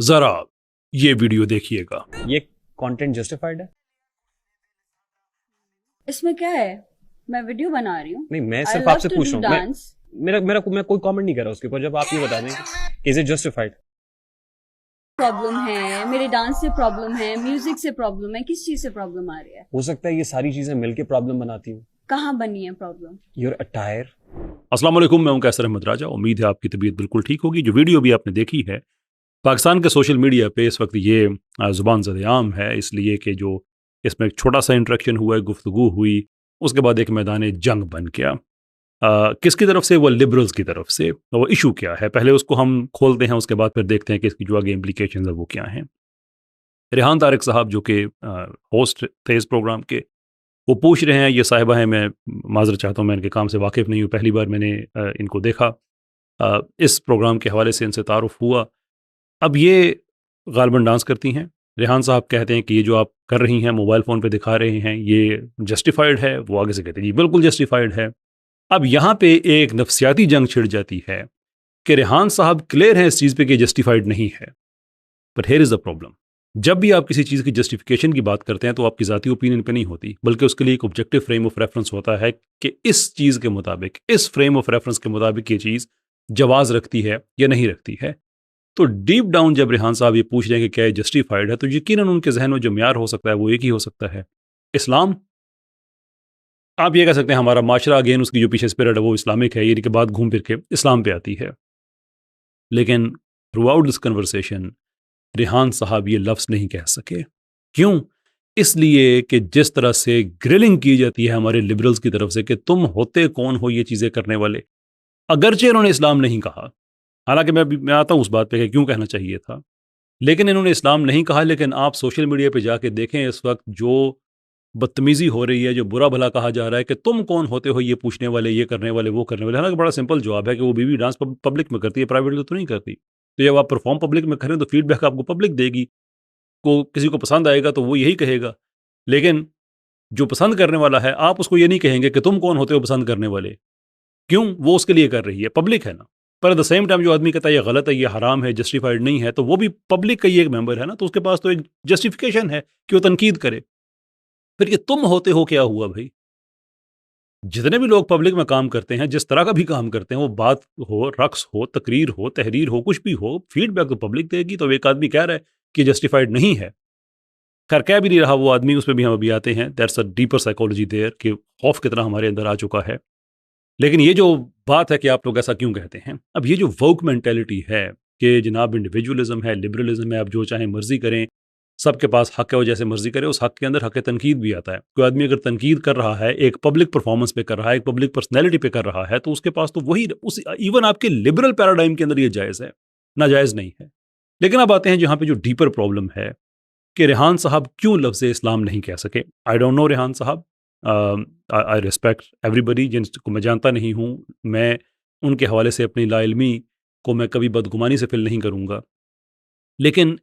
ذرا یہ ویڈیو دیکھیے گا. یہ کانٹینٹ جسٹیفائڈ ہے؟ اس میں کیا ہے؟ میں ویڈیو بنا رہی ہوں. نہیں، میں صرف آپ سے پوچھ رہا ہوں. میں کوئی کامنٹ نہیں کر رہا اس کے اوپر. جب آپ یہ بتا دیں کہ از اٹ جسٹیفائڈ؟ پرابلم ہے میرے ڈانس سے، پرابلم ہے میوزک سے، پرابلم ہے کس چیز سے پرابلم آ رہی ہے؟ ہو سکتا ہے یہ ساری چیزیں مل کے پرابلم بناتی ہوں. کہاں بنی ہے پرابلم؟ Your attire. السلام علیکم، میں ہوں قیصر احمد راجہ. امید ہے آپ کی طبیعت بالکل ٹھیک ہوگی. جو ویڈیو بھی آپ نے دیکھی ہے، پاکستان کے سوشل میڈیا پہ اس وقت یہ زبان زد عام ہے، اس لیے کہ جو اس میں ایک چھوٹا سا انٹریکشن ہوا ہے، گفتگو ہوئی، اس کے بعد ایک میدان جنگ بن گیا. کس کی طرف سے؟ وہ لبرلز کی طرف سے. وہ ایشو کیا ہے پہلے اس کو ہم کھولتے ہیں، اس کے بعد پھر دیکھتے ہیں کہ اس کی جو آگے امپلیکیشنز ہیں وہ کیا ہیں. ریحان طارق صاحب جو کہ ہوسٹ تھے اس پروگرام کے، وہ پوچھ رہے ہیں، یہ صاحبہ ہیں، میں معذرت چاہتا ہوں، میں ان کے کام سے واقف نہیں ہوں، پہلی بار میں نے ان کو دیکھا، اس پروگرام کے حوالے سے ان سے تعارف ہوا. اب یہ غالباً ڈانس کرتی ہیں. ریحان صاحب کہتے ہیں کہ یہ جو آپ کر رہی ہیں، موبائل فون پہ دکھا رہے ہیں، یہ جسٹیفائڈ ہے. وہ آگے سے کہتے ہیں جی بالکل جسٹیفائڈ ہے. اب یہاں پہ ایک نفسیاتی جنگ چھڑ جاتی ہے کہ ریحان صاحب کلیئر ہیں اس چیز پہ کہ جسٹیفائڈ نہیں ہے. But here is the problem. جب بھی آپ کسی چیز کی جسٹیفیکیشن کی بات کرتے ہیں تو آپ کی ذاتی اوپینین پہ نہیں ہوتی، بلکہ اس کے لیے ایک آبجیکٹیو فریم آف ریفرنس ہوتا ہے کہ اس چیز کے مطابق، اس فریم آف ریفرنس کے مطابق یہ چیز جواز رکھتی ہے یا نہیں رکھتی ہے. تو ڈیپ ڈاؤن جب ریحان صاحب یہ پوچھ رہے ہیں کہ کیا یہ جسٹیفائڈ ہے، تو یقیناً ان کے ذہن میں جو معیار ہو سکتا ہے وہ ایک ہی ہو سکتا ہے: اسلام. آپ یہ کہہ سکتے ہیں ہمارا معاشرہ، اگین اس کی جو پیچھے اسپرٹ ہے وہ اسلامک ہے، یہ کے بعد گھوم پھر کے اسلام پہ آتی ہے. لیکن through out this conversation Rehan صاحب یہ لفظ نہیں کہہ سکے. کیوں؟ اس لیے کہ جس طرح سے گرلنگ کی جاتی ہے ہمارے لبرلز کی طرف سے کہ تم ہوتے کون ہو یہ چیزیں کرنے والے. اگرچہ انہوں نے اسلام نہیں کہا، حالانکہ میں آتا ہوں اس بات پہ کہ کیوں کہنا چاہیے تھا، لیکن انہوں نے اسلام نہیں کہا. لیکن آپ سوشل میڈیا پہ جا کے دیکھیں اس وقت جو بدتمیزی ہو رہی ہے، جو برا بھلا کہا جا رہا ہے کہ تم کون ہوتے ہو یہ پوچھنے والے، یہ کرنے والے، وہ کرنے والے. حالانکہ بڑا سمپل جواب ہے کہ وہ بیوی ڈانس پبلک میں کرتی ہے، پرائیویٹ تو نہیں کرتی. تو جب آپ پرفارم پبلک میں کریں تو فیڈ بیک آپ کو پبلک دے گی. کسی کو پسند آئے گا تو وہ یہی کہے گا. لیکن جو پسند کرنے والا ہے، آپ اس کو یہ نہیں کہیں گے کہ تم کون ہوتے ہو پسند کرنے والے. کیوں؟ وہ اس کے لیے کر رہی ہے، پبلک ہے نا. پر ایٹ دا سیم ٹائم جو آدمی کہتا ہے یہ غلط ہے، یہ حرام ہے، جسٹیفائڈ نہیں ہے، تو وہ بھی پبلک کا ہی ایک ممبر ہے نا، تو اس کے پاس تو ایک جسٹیفیکیشن ہے کہ وہ تنقید کرے. پھر یہ تم ہوتے ہو کیا ہوا بھائی؟ جتنے بھی لوگ پبلک میں کام کرتے ہیں، جس طرح کا بھی کام کرتے ہیں، وہ بات ہو، رقص ہو، تقریر ہو، تحریر ہو، کچھ بھی ہو، فیڈ بیک تو پبلک دے گی. تو ایک آدمی کہہ رہا ہے کہ جسٹیفائڈ نہیں ہے، خیر کہہ بھی نہیں رہا وہ آدمی، اس پہ بھی ہم ابھی آتے ہیں. That's a deeper psychology there کہ خوف کتنا ہمارے اندر آ چکا ہے. لیکن یہ جو بات ہے کہ آپ لوگ ایسا کیوں کہتے ہیں، اب یہ جو ووک مینٹیلٹی ہے کہ جناب انڈیویجولزم ہے، لبرلزم ہے، آپ جو چاہیں مرضی کریں، سب کے پاس حق ہے، وہ جیسے مرضی کرے، اس حق کے اندر حق تنقید بھی آتا ہے. کوئی آدمی اگر تنقید کر رہا ہے، ایک پبلک پرفارمنس پہ کر رہا ہے، ایک پبلک پرسنالٹی پہ کر رہا ہے، تو اس کے پاس تو وہی ایون آپ کے لبرل پیراڈائم کے اندر یہ جائز ہے، ناجائز نہیں ہے. لیکن اب آتے ہیں جہاں پہ جو ڈیپر پرابلم ہے کہ ریحان صاحب کیوں لفظ اسلام نہیں کہہ سکے. آئی ڈونٹ نو ریحان صاحب، آئی ریسپیکٹ ایوری بڈی، جن کو میں جانتا نہیں ہوں، میں ان کے حوالے سے اپنی لا علمی کو میں کبھی بدگمانی سے فل نہیں کروں گا. لیکن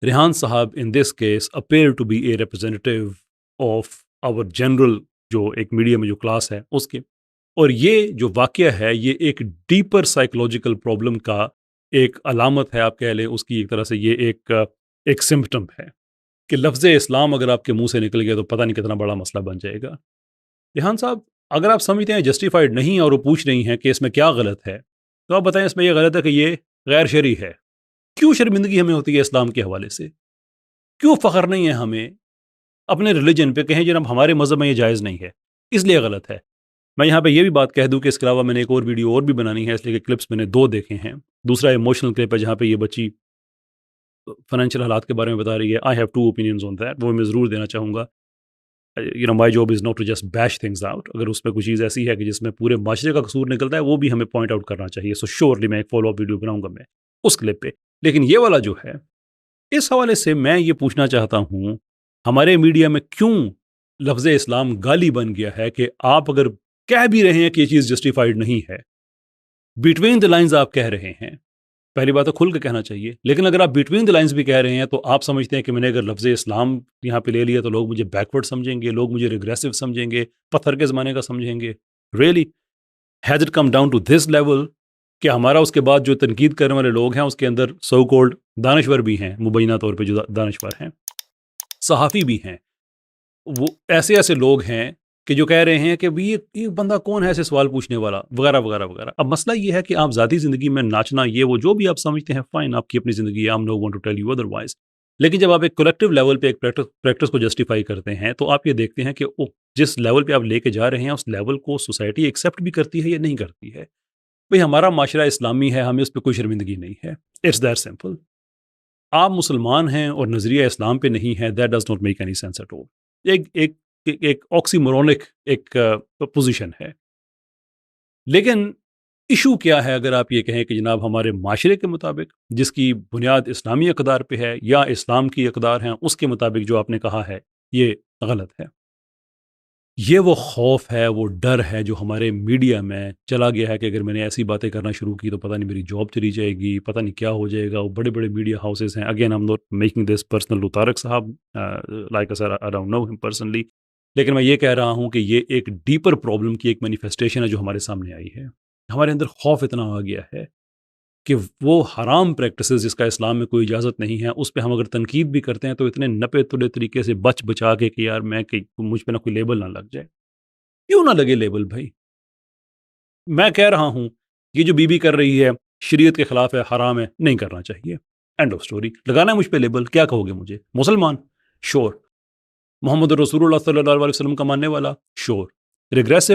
ریحان صاحب in this case appear to be a representative of our general, جو ایک میڈیا میں جو کلاس ہے اس کے. اور یہ جو واقعہ ہے یہ ایک ڈیپر سائیکولوجیکل پرابلم کا ایک علامت ہے، آپ کہہ لیں اس کی ایک طرح سے یہ ایک سمپٹم ہے کہ لفظ اسلام اگر آپ کے منہ سے نکل گیا تو پتہ نہیں کتنا بڑا مسئلہ بن جائے گا. ریحان صاحب، اگر آپ سمجھتے ہیں جسٹیفائڈ نہیں اور وہ پوچھ رہی ہیں کہ اس میں کیا غلط ہے، تو آپ بتائیں اس میں یہ غلط ہے کہ یہ غیر شرعی ہے. کیوں شرمندگی ہمیں ہوتی ہے اسلام کے حوالے سے؟ کیوں فخر نہیں ہے ہمیں اپنے ریلیجن پہ؟ کہیں جناب ہمارے مذہب میں یہ جائز نہیں ہے، اس لیے غلط ہے. میں یہاں پہ یہ بھی بات کہہ دوں کہ اس کے علاوہ میں نے ایک اور ویڈیو اور بھی بنانی ہے، اس لیے کہ کلپس میں نے 2 دیکھے ہیں. دوسرا ایموشنل کلپ ہے جہاں پہ یہ بچی فائنینشیل حالات کے بارے میں بتا رہی ہے. I have 2 opinions on that, وہ میں ضرور دینا چاہوں گا. My job is not to just bash things out. اگر اس میں کوئی چیز ایسی ہے کہ جس میں پورے معاشرے کا قصور نکلتا ہے، وہ بھی ہمیں پوائنٹ آؤٹ کرنا چاہیے. سو شیورلی میں ایک فالو اپ ویڈیو بناؤں گا میں اس کلپ پہ. لیکن یہ والا جو ہے، اس حوالے سے میں یہ پوچھنا چاہتا ہوں، ہمارے میڈیا میں کیوں لفظ اسلام گالی بن گیا ہے کہ آپ اگر کہہ بھی رہے ہیں کہ یہ چیز جسٹیفائڈ نہیں ہے، بٹوین دی لائنز آپ کہہ رہے ہیں، پہلی بات تو کھل کے کہنا چاہیے. لیکن اگر آپ بٹوین دی لائنز بھی کہہ رہے ہیں تو آپ سمجھتے ہیں کہ میں نے اگر لفظ اسلام یہاں پہ لے لیا تو لوگ مجھے بیکورڈ سمجھیں گے، لوگ مجھے ریگریسو سمجھیں گے، پتھر کے زمانے کا سمجھیں گے. Really has it come down to this level کہ ہمارا اس کے بعد جو تنقید کرنے والے لوگ ہیں اس کے اندر سو کولڈ دانشور بھی ہیں، مبینہ طور پہ جو دانشور ہیں، صحافی بھی ہیں، وہ ایسے ایسے لوگ ہیں کہ جو کہہ رہے ہیں کہ بھی یہ بندہ کون ہے ایسے سوال پوچھنے والا، وغیرہ وغیرہ وغیرہ۔ اب مسئلہ یہ ہے کہ آپ ذاتی زندگی میں ناچنا، یہ وہ جو بھی آپ سمجھتے ہیں، فائن، آپ کی اپنی زندگی ہے، I'm no one to tell you otherwise، لیکن جب آپ ایک کلیکٹیو لیول پہ ایک پریکٹس کو جسٹیفائی کرتے ہیں تو آپ یہ دیکھتے ہیں کہ جس لیول پہ آپ لے کے جا رہے ہیں اس لیول کو سوسائٹی ایکسیپٹ بھی کرتی ہے یا نہیں کرتی ہے۔ بھئی ہمارا معاشرہ اسلامی ہے، ہمیں اس پہ کوئی شرمندگی نہیں ہے، اٹس دیٹ سمپل۔ آپ مسلمان ہیں اور نظریہ اسلام پہ نہیں ہے، that does not make any sense at all. ایک آکسی مورونک ایک پوزیشن ہے۔ لیکن ایشو کیا ہے اگر آپ یہ کہیں کہ جناب ہمارے معاشرے کے مطابق جس کی بنیاد اسلامی اقدار پہ ہے یا اسلام کی اقدار ہیں اس کے مطابق جو آپ نے کہا ہے یہ غلط ہے۔ یہ وہ خوف ہے، وہ ڈر ہے جو ہمارے میڈیا میں چلا گیا ہے کہ اگر میں نے ایسی باتیں کرنا شروع کی تو پتہ نہیں میری جاب چلی جائے گی، پتہ نہیں کیا ہو جائے گا۔ وہ بڑے بڑے میڈیا ہاؤسز ہیں، again I'm not making this personal to Tariq صاحب، like I said I don't know him personally، لیکن میں یہ کہہ رہا ہوں کہ یہ ایک ڈیپر پرابلم کی ایک مینیفیسٹیشن ہے جو ہمارے سامنے آئی ہے۔ ہمارے اندر خوف اتنا آ گیا ہے کہ وہ حرام پریکٹسز جس کا اسلام میں کوئی اجازت نہیں ہے اس پہ ہم اگر تنقید بھی کرتے ہیں تو اتنے نپے تلے طریقے سے بچا کے کہ یار میں کہ مجھ پہ نہ کوئی لیبل نہ لگ جائے۔ کیوں نہ لگے لیبل بھائی؟ میں کہہ رہا ہوں یہ جو بی بی کر رہی ہے شریعت کے خلاف ہے، حرام ہے، نہیں کرنا چاہیے، اینڈ آف سٹوری۔ لگانا ہے مجھ پہ لیبل، کیا کہو گے مجھے؟ مسلمان؟ شور۔ محمد رسول اللہ صلی اللہ علیہ وسلم کا ماننے والا؟ شور۔ Regressive?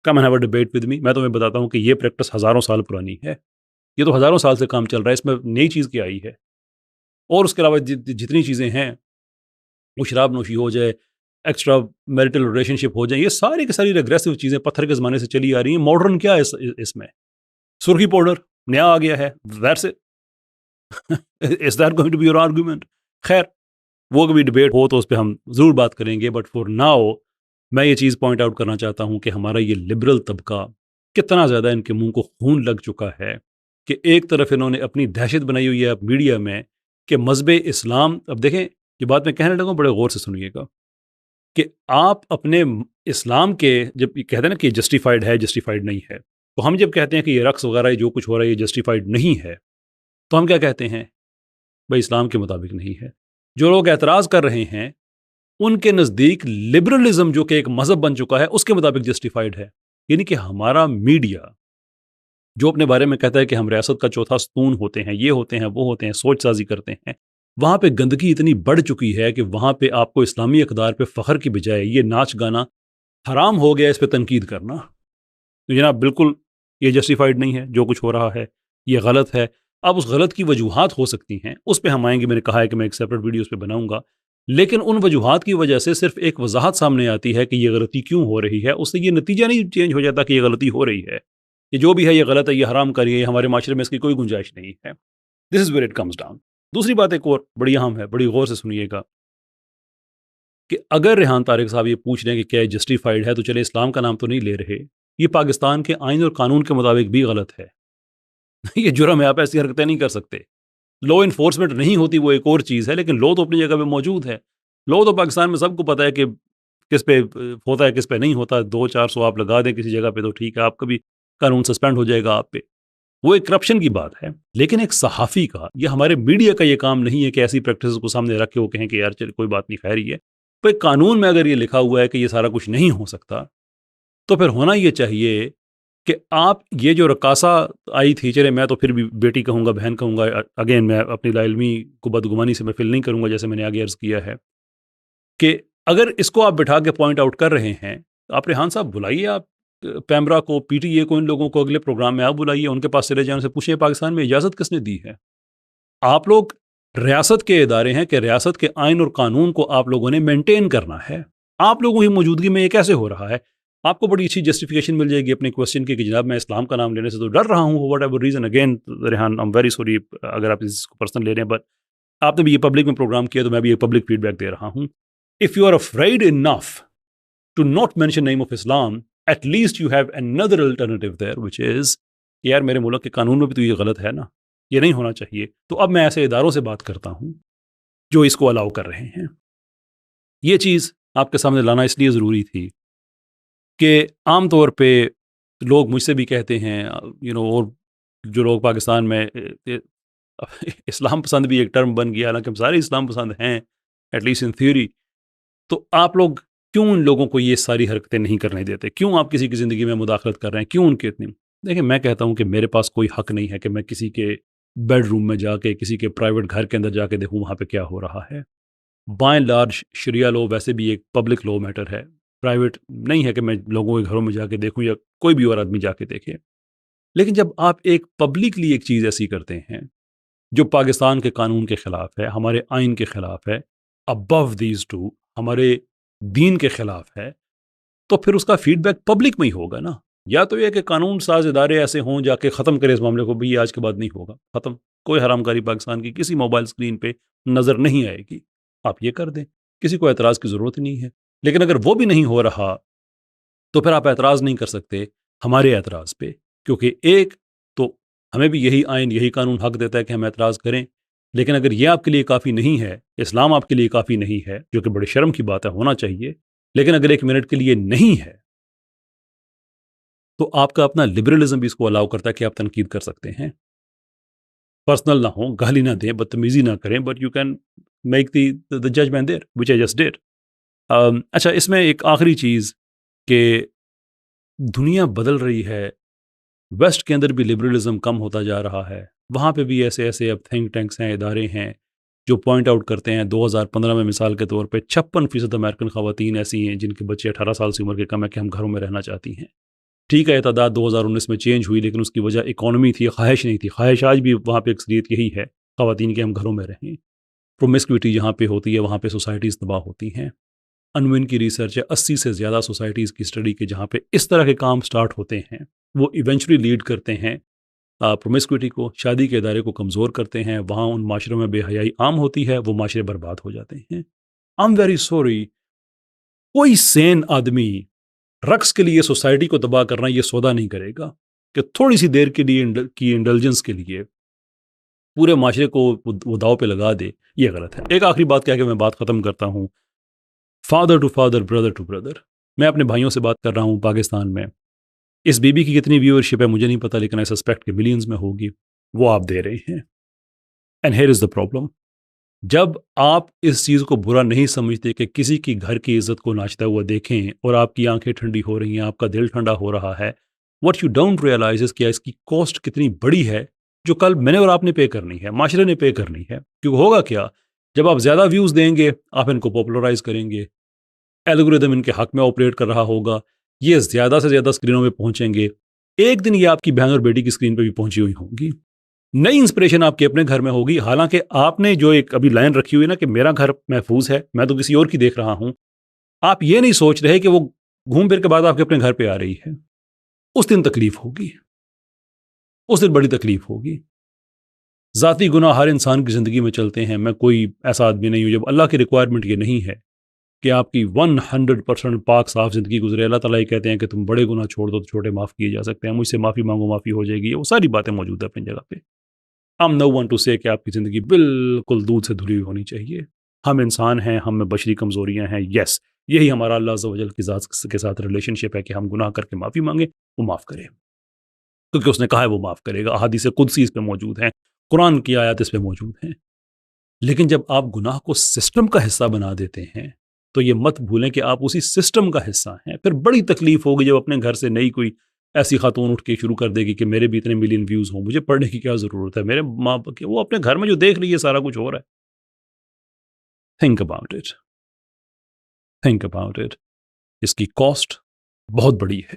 Come and have a debate with me. میں تمہیں بتاتا ہوں کہ یہ پریکٹس ہزاروں سال پرانی ہے، یہ تو ہزاروں سال سے کام چل رہا ہے، اس میں نئی چیز کیا آئی ہے؟ اور اس کے علاوہ جتنی چیزیں ہیں، وہ شراب نوشی ہو جائے، ایکسٹرا میریٹل ریلیشن شپ ہو جائیں، یہ ساری کی ساری ریگریسو چیزیں پتھر کے زمانے سے چلی آ رہی ہیں۔ ماڈرن کیا ہے اس میں؟ سرخی پاؤڈر نیا آ گیا ہے، that's it. Is that going to be your argument? خیر، وہ کبھی ڈبیٹ ہو تو اس پہ ہم ضرور بات کریں گے، بٹ فار ناؤ میں یہ چیز پوائنٹ آؤٹ کرنا چاہتا ہوں کہ ہمارا یہ لبرل طبقہ کتنا زیادہ ان کے منہ کو خون لگ چکا ہے کہ ایک طرف انہوں نے اپنی دہشت بنائی ہوئی ہے میڈیا میں کہ مذہب اسلام۔ اب دیکھیں یہ بات میں کہنے لگا، بڑے غور سے سنیے گا کہ آپ اپنے اسلام کے جب کہتے ہیں نا کہ جسٹیفائڈ ہے، جسٹیفائڈ نہیں ہے، تو ہم جب کہتے ہیں کہ یہ رقص وغیرہ جو کچھ ہو رہا ہے یہ جسٹیفائڈ نہیں ہے تو ہم کیا کہتے ہیں؟ بھائی اسلام کے مطابق نہیں ہے۔ جو لوگ اعتراض کر رہے ہیں ان کے نزدیک لبرلزم جو کہ ایک مذہب بن چکا ہے اس کے مطابق جسٹیفائڈ ہے۔ یعنی کہ ہمارا میڈیا جو اپنے بارے میں کہتا ہے کہ ہم ریاست کا چوتھا ستون ہوتے ہیں، یہ ہوتے ہیں، وہ ہوتے ہیں، سوچ سازی کرتے ہیں، وہاں پہ گندگی اتنی بڑھ چکی ہے کہ وہاں پہ آپ کو اسلامی اقدار پہ فخر کی بجائے یہ ناچ گانا حرام ہو گیا، اس پہ تنقید کرنا۔ تو جناب بالکل یہ جسٹیفائڈ نہیں ہے، جو کچھ ہو رہا ہے یہ غلط ہے۔ اب اس غلط کی وجوہات ہو سکتی ہیں، اس پہ ہم آئیں گے، میں نے کہا ہے کہ میں ایک سیپریٹ ویڈیو اس پہ بناؤں گا، لیکن ان وجوہات کی وجہ سے صرف ایک وضاحت سامنے آتی ہے کہ یہ غلطی کیوں ہو رہی ہے، اس سے یہ نتیجہ نہیں چینج ہو جاتا کہ یہ غلطی ہو رہی ہے، یہ جو بھی ہے یہ غلط ہے، یہ حرام کریے، یہ ہمارے معاشرے میں اس کی کوئی گنجائش نہیں ہے۔ This is where it comes down. دوسری بات ایک اور بڑی اہم ہے، بڑی غور سے سنیے گا، کہ اگر ریحان طارق صاحب یہ پوچھ رہے ہیں کہ کیا جسٹیفائڈ ہے تو چلے اسلام کا نام تو نہیں لے رہے، یہ پاکستان کے آئین اور قانون کے مطابق بھی غلط ہے۔ یہ جرم ہے، آپ ایسی حرکتیں نہیں کر سکتے۔ لو انفورسمنٹ نہیں ہوتی وہ ایک اور چیز ہے، لیکن لو تو اپنی جگہ پہ موجود ہے۔ لو تو پاکستان میں سب کو پتہ ہے کہ کس پہ ہوتا ہے کس پہ نہیں ہوتا۔ 200-400 آپ لگا دیں کسی جگہ پہ تو ٹھیک ہے، آپ کا بھی قانون سسپینڈ ہو جائے گا آپ پہ، وہ ایک کرپشن کی بات ہے۔ لیکن ایک صحافی کا یا ہمارے میڈیا کا یہ کام نہیں ہے کہ ایسی پریکٹسز کو سامنے رکھ کے وہ کہیں کہ یار چل کوئی بات نہیں، خیر ہی ہے۔ تو قانون میں اگر یہ لکھا ہوا ہے کہ یہ سارا کچھ نہیں ہو سکتا تو پھر ہونا یہ چاہیے کہ آپ یہ جو رقاصہ آئی تھی، چلے میں تو پھر بھی بیٹی کہوں گا، بہن کہوں گا، اگین میں اپنی لا علمی کو بدگمانی سے میں فل نہیں کروں گا، جیسے میں نے آگے عرض کیا ہے کہ اگر اس کو آپ بٹھا کے پوائنٹ آؤٹ کر رہے ہیں، آپ ریحان صاحب بلائیے، آپ پیمرا کو، پی ٹی اے کو، ان لوگوں کو اگلے پروگرام میں آپ بلائیے، ان کے پاس چلے جائیں، ان سے پوچھیں پاکستان میں اجازت کس نے دی ہے؟ آپ لوگ ریاست کے ادارے ہیں کہ ریاست کے آئین اور قانون کو آپ لوگوں نے مینٹین کرنا ہے۔ آپ لوگوں کی موجودگی میں یہ کیسے ہو رہا ہے؟ آپ کو بڑی اچھی جسٹیفیکیشن مل جائے گی اپنے کوشچن کی کہ جناب میں اسلام کا نام لینے سے تو ڈر رہا ہوں، what ever reason. Again Rehan I am very sorry اگر آپ اس کو پرسنل لے رہے ہیں، بٹ آپ نے بھی یہ پبلک میں پروگرام کیا تو میں بھی یہ پبلک فیڈ بیک دے رہا ہوں۔ If you are afraid enough to not mention name of Islam, at least you have another alternative there which is یار میرے ملک کے قانون میں بھی تو یہ غلط ہے نا، یہ نہیں ہونا چاہیے۔ تو اب میں ایسے اداروں سے بات کرتا ہوں جو اس کو الاؤ کر رہے ہیں۔ یہ چیز آپ کے سامنے لانا اس لیے ضروری تھی کہ عام طور پہ لوگ مجھ سے بھی کہتے ہیں اور جو لوگ پاکستان میں اسلام پسند بھی ایک ٹرم بن گیا، حالانکہ ہم سارے اسلام پسند ہیں ایٹ لیسٹ ان تھیوری، تو آپ لوگ کیوں ان لوگوں کو یہ ساری حرکتیں نہیں کرنے دیتے؟ کیوں آپ کسی کی زندگی میں مداخلت کر رہے ہیں؟ کیوں ان کے اتنی؟ دیکھیں، میں کہتا ہوں کہ میرے پاس کوئی حق نہیں ہے کہ میں کسی کے بیڈ روم میں جا کے، کسی کے پرائیویٹ گھر کے اندر جا کے دیکھوں وہاں پہ کیا ہو رہا ہے۔ بائیں لارج شریعہ لو ویسے بھی ایک پبلک لو میٹر ہے، پرائیویٹ نہیں ہے کہ میں لوگوں کے گھروں میں جا کے دیکھوں یا کوئی بھی اور آدمی جا کے دیکھے۔ لیکن جب آپ ایک پبلکلی ایک چیز ایسی کرتے ہیں جو پاکستان کے قانون کے خلاف ہے، ہمارے آئین کے خلاف ہے، ابو دیز ٹو ہمارے دین کے خلاف ہے، تو پھر اس کا فیڈ بیک پبلک میں ہی ہوگا نا۔ یا تو یہ کہ قانون ساز ادارے ایسے ہوں جا کے ختم کرے اس معاملے کو، بھی آج کے بعد نہیں ہوگا، ختم، کوئی حرام کاری پاکستان کی کسی موبائل اسکرین پہ نظر نہیں آئے گی، آپ یہ کر دیں، کسی کو اعتراض کی ضرورت نہیں ہے۔ لیکن اگر وہ بھی نہیں ہو رہا تو پھر آپ اعتراض نہیں کر سکتے ہمارے اعتراض پہ، کیونکہ ایک تو ہمیں بھی یہی آئین یہی قانون حق دیتا ہے کہ ہم اعتراض کریں، لیکن اگر یہ آپ کے لیے کافی نہیں ہے، اسلام آپ کے لیے کافی نہیں ہے، جو کہ بڑے شرم کی بات ہے، ہونا چاہیے، لیکن اگر ایک منٹ کے لیے نہیں ہے تو آپ کا اپنا لبرلزم بھی اس کو الاؤ کرتا ہے کہ آپ تنقید کر سکتے ہیں، پرسنل نہ ہو، گالی نہ دیں، بدتمیزی نہ کریں، but you can make the judgement there which I just did. اچھا، اس میں ایک آخری چیز کہ دنیا بدل رہی ہے، ویسٹ کے اندر بھی لبرلزم کم ہوتا جا رہا ہے، وہاں پہ بھی ایسے ایسے اب تھنک ٹینکس ہیں، ادارے ہیں جو پوائنٹ آؤٹ کرتے ہیں 2015 میں مثال کے طور پہ 56% امریکن خواتین ایسی ہیں جن کے بچے 18 سال سے عمر کے کم ہے کہ ہم گھروں میں رہنا چاہتی ہیں۔ ٹھیک ہے، تعداد 2019 میں چینج ہوئی، لیکن اس کی وجہ اکانومی تھی، خواہش نہیں تھی۔ خواہش آج بھی وہاں پہ اکثریت یہی ہے خواتین کے ہم گھروں میں رہیں۔ پرومسکوٹی جہاں پہ ہوتی ہے وہاں پہ سوسائٹیز تباہ ہوتی ہیں۔ انوین کی ریسرچ ہے 80 سے زیادہ سوسائٹیز کی اسٹڈی کے جہاں پہ اس طرح کے کام سٹارٹ ہوتے ہیں، وہ ایونچولی لیڈ کرتے ہیں پرومسکوٹی کو، شادی کے ادارے کو کمزور کرتے ہیں، وہاں ان معاشروں میں بے حیائی عام ہوتی ہے، وہ معاشرے برباد ہو جاتے ہیں۔ آئی ایم ویری سوری، کوئی سین آدمی رقص کے لیے سوسائٹی کو تباہ کرنا یہ سودا نہیں کرے گا کہ تھوڑی سی دیر کے لیے کی انڈلجنس کے لیے پورے معاشرے کو وہ داؤ پہ لگا دے، یہ غلط ہے۔ ایک آخری بات کہہ کے میں بات ختم کرتا ہوں، father to father, brother to brother, میں اپنے بھائیوں سے بات کر رہا ہوں پاکستان میں، اس بی بی کی کتنی ویورشپ ہے مجھے نہیں پتا، لیکن آئی سسپیکٹ کہ ملینز میں ہوگی، وہ آپ دے رہے ہیں۔ And here is the problem, جب آپ اس چیز کو برا نہیں سمجھتے کہ کسی کی گھر کی عزت کو ناچتا ہوا دیکھیں اور آپ کی آنکھیں ٹھنڈی ہو رہی ہیں، آپ کا دل ٹھنڈا ہو رہا ہے، واٹ یو ڈونٹ ریئلائز از کہ اس کی کاسٹ کتنی بڑی ہے جو کل میں نے اور آپ نے پے کرنی ہے، معاشرے نے پے کرنی ہے۔ کیونکہ ہوگا کیا، جب آپ زیادہ ویوز دیں گے آپ ان کو پاپولرائز کریں گے، الگوریدم ان کے حق میں آپریٹ کر رہا ہوگا، یہ زیادہ سے زیادہ اسکرینوں پہ پہنچیں گے، ایک دن یہ آپ کی بہن اور بیٹی کی اسکرین پہ بھی پہنچی ہوئی ہوں گی، نئی انسپریشن آپ کے اپنے گھر میں ہوگی۔ حالانکہ آپ نے جو ایک ابھی لائن رکھی ہوئی نا کہ میرا گھر محفوظ ہے، میں تو کسی اور کی دیکھ رہا ہوں، آپ یہ نہیں سوچ رہے کہ وہ گھوم پھر کے بعد آپ کے اپنے گھر پہ آ رہی ہے، اس دن تکلیف ہوگی، اس دن بڑی تکلیف ہوگی۔ ذاتی گناہ ہر انسان کی زندگی میں چلتے ہیں، میں کوئی ایسا آدمی نہیں ہوں، جب اللہ کی ریکوائرمنٹ یہ نہیں ہے کہ آپ کی 100% پاک صاف زندگی گزرے، اللہ تعالیٰ یہ کہتے ہیں کہ تم بڑے گناہ چھوڑ دو تو چھوٹے معاف کیے جا سکتے ہیں، مجھ سے معافی مانگو معافی ہو جائے گی، وہ ساری باتیں موجود ہیں اپنی جگہ پہ۔ I'm no one to say کہ آپ کی زندگی بالکل دودھ سے دھلی ہونی چاہیے، ہم انسان ہیں، ہم میں بشری کمزوریاں ہیں، یس، یہی ہمارا اللہ عز و جل کی ذات کے ساتھ ریلیشن شپ ہے کہ ہم گناہ کر کے معافی مانگیں، وہ معاف کرے، کیونکہ اس نے کہا ہے وہ معاف کرے گا، احادیث قدسی اس پہ موجود ہیں، قرآن کی آیات اس پہ موجود ہیں۔ لیکن جب آپ گناہ کو سسٹم کا حصہ بنا دیتے ہیں تو یہ مت بھولیں کہ آپ اسی سسٹم کا حصہ ہیں، پھر بڑی تکلیف ہوگی جب اپنے گھر سے نئی کوئی ایسی خاتون اٹھ کے شروع کر دے گی کہ میرے بھی اتنے ملین ویوز ہوں، مجھے پڑھنے کی کیا ضرورت ہے، میرے ماں وہ اپنے گھر میں جو دیکھ رہی ہے سارا کچھ ہو رہا ہے۔ Think about it, think about it, اس کی کاسٹ بہت بڑی ہے۔